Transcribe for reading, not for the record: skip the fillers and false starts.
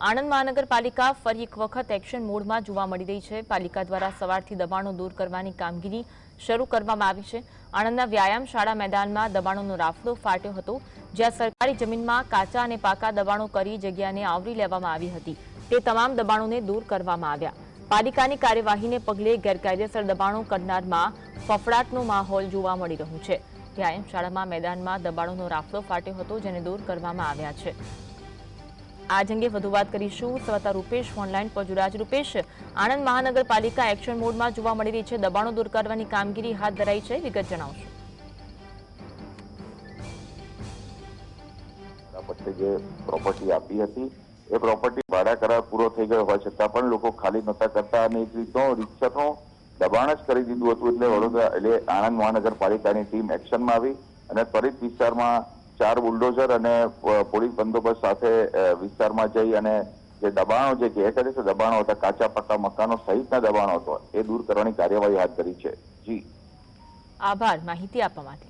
આણંદ મહાનગરપાલિકા ફરી એક વખત એક્શન મોડમાં જોવા મળી રહી છે। પાલિકા દ્વારા સવારથી દબાણો દૂર કરવાની કામગીરી શરૂ કરવામાં આવી છે। આણંદના વ્યાયામ શાળા મેદાનમાં દબાણોનો રાફડો ફાટ્યો હતો, જ્યાં સરકારી જમીનમાં કાચા અને પાકા દબાણો કરી જગ્યાને આવરી લેવામાં આવી હતી। તે તમામ દબાણોને દૂર કરવામાં આવ્યા। પાલિકાની કાર્યવાહીને પગલે ગેરકાયદેસર દબાણો કરનારમાં ફફડાટનો માહોલ જોવા મળી રહ્યો છે। વ્યાયામ શાળામાં મેદાનમાં દબાણોનો રાફડો ફાટ્યો હતો, જેને દૂર કરવામાં આવ્યા છે। આ અંગે વધુ વાત કરીશું સંવાદદાતા રૂપેશ ઓનલાઈન પર જોડાયા છે। રૂપેશ, આણંદ મહાનગરપાલિકા એક્શન મોડમાં જોવા મળી રહી છે, દબાણો દૂર કરવાની કામગીરી હાથ ધરાઈ છે, વિગત જણાવશો। જે પ્રોપર્ટી આપી હતી એ પ્રોપર્ટી ભાડા કરાર પૂરો થઈ ગયો હોય છતાં પણ લોકો ખાલી નહોતા કરતા અને એક રીતનો રિક્ષાનું દબાણ જ કરી દીધું હતું। એટલે વડોદરા એટલે આણંદ મહાનગરપાલિકાની ટીમ એક્શનમાં આવી અને ત્વરિત વિસ્તારમાં 4 બુલડોઝર અને પોલીસ બંદોબસ્ત સાથે વિસ્તારમાં જઈ અને જે દબાણો જે ગેરકાયદેસર દબાણો હતા, કાચા પાકા મકાનો સહિતના દબાણો હતા, એ દૂર કરવાની કાર્યવાહી હાથ ધરી છે। જી, આભાર માહિતી આપવા માટે।